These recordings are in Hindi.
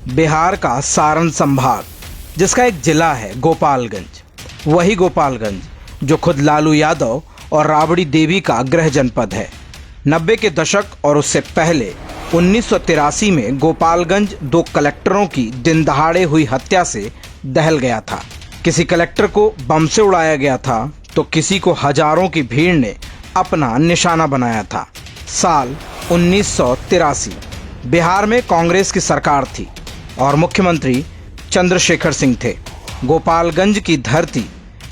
बिहार का सारण संभाग, जिसका एक जिला है गोपालगंज। वही गोपालगंज जो खुद लालू यादव और राबड़ी देवी का गृह जनपद है। 90 के दशक और उससे पहले 1983 में गोपालगंज 2 कलेक्टरों की दिन दहाड़े हुई हत्या से दहल गया था। किसी कलेक्टर को बम से उड़ाया गया था तो किसी को हजारों की भीड़ ने अपना निशाना बनाया था। साल 1983 बिहार में कांग्रेस की सरकार थी और मुख्यमंत्री चंद्रशेखर सिंह थे। गोपालगंज की धरती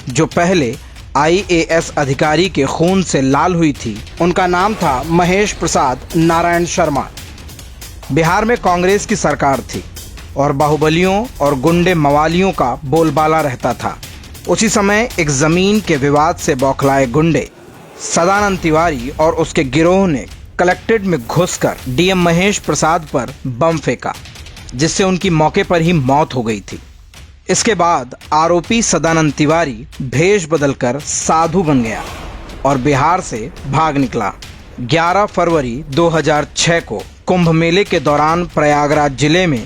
जो पहले IAS अधिकारी के खून से लाल हुई थी, उनका नाम था महेश प्रसाद नारायण शर्मा। बिहार में कांग्रेस की सरकार थी और बाहुबलियों और गुंडे मवालियों का बोलबाला रहता था। उसी समय एक जमीन के विवाद से बौखलाए गुंडे सदानंद तिवारी और उसके गिरोह ने कलेक्ट्रेट में घुसकर DM महेश प्रसाद पर बम फेंका, जिससे उनकी मौके पर ही मौत हो गई थी। इसके बाद आरोपी सदानंद तिवारी भेष बदलकर साधु बन गया और बिहार से भाग निकला। 11 फरवरी 2006 को कुंभ मेले के दौरान प्रयागराज जिले में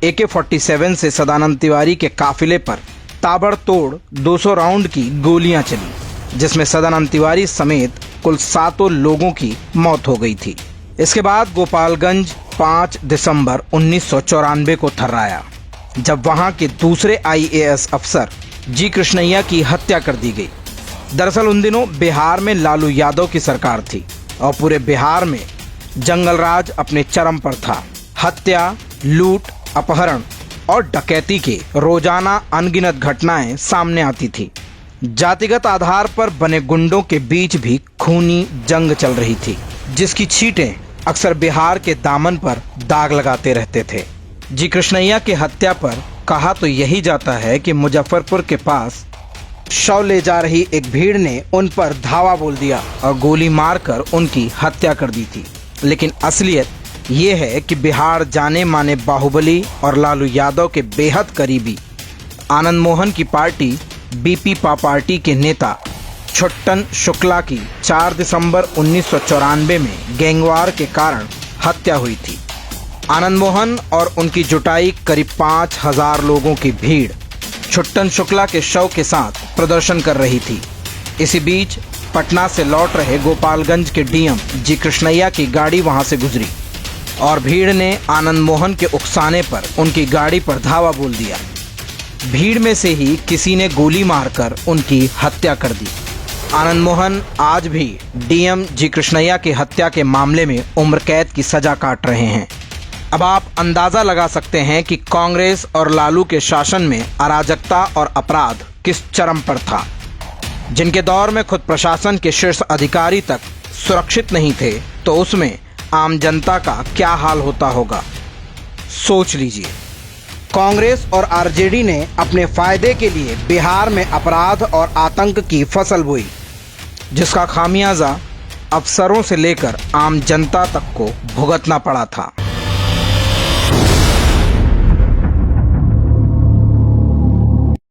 AK-47 से सदानंद तिवारी के काफिले पर ताबड़तोड़ 200 राउंड की गोलियां चली, जिसमें सदानंद तिवारी समेत कुल 7 लोगों की मौत हो गई थी। इसके बाद गोपालगंज 5 दिसंबर 1994 को थर्राया, जब वहां के दूसरे IAS अफसर जी कृष्णैया की हत्या कर दी गई। दरअसल उन दिनों बिहार में लालू यादव की सरकार थी और पूरे बिहार में जंगल राज अपने चरम पर था। हत्या, लूट, अपहरण और डकैती के रोजाना अनगिनत घटनाएं सामने आती थी। जातिगत आधार पर बने गुंडों के बीच भी खूनी जंग चल रही थी, जिसकी छींटें अक्सर बिहार के दामन पर दाग लगाते रहते थे। जी कृष्णैया की हत्या पर कहा तो यही जाता है कि मुजफ्फरपुर के पास शव ले जा रही एक भीड़ ने उन पर धावा बोल दिया और गोली मारकर उनकी हत्या कर दी थी। लेकिन असलियत ये है कि बिहार जाने माने बाहुबली और लालू यादव के बेहद करीबी आनंद मोहन की पार्टी BP-पा पार्टी के नेता छुट्टन शुक्ला की 4 दिसंबर 1994 में गैंगवार के कारण हत्या हुई थी। आनंद मोहन और उनकी जुटाई करीब 5000 लोगों की भीड़ छुट्टन शुक्ला के शव के साथ प्रदर्शन कर रही थी। इसी बीच पटना से लौट रहे गोपालगंज के DM जी कृष्णैया की गाड़ी वहां से गुजरी और भीड़ ने आनंद मोहन के उकसाने पर उनकी गाड़ी पर धावा बोल दिया। भीड़ में से ही किसी ने गोली मारकर उनकी हत्या कर दी। आनंद मोहन आज भी DM जी कृष्णैया की हत्या के मामले में उम्र कैद की सजा काट रहे हैं। अब आप अंदाजा लगा सकते हैं कि कांग्रेस और लालू के शासन में अराजकता और अपराध किस चरम पर था। जिनके दौर में खुद प्रशासन के शीर्ष अधिकारी तक सुरक्षित नहीं थे, तो उसमें आम जनता का क्या हाल होता होगा, सोच लीजिए। कांग्रेस और RJD ने अपने फायदे के लिए बिहार में अपराध और आतंक की फसल बोई, जिसका खामियाजा अफसरों से लेकर आम जनता तक को भुगतना पड़ा था।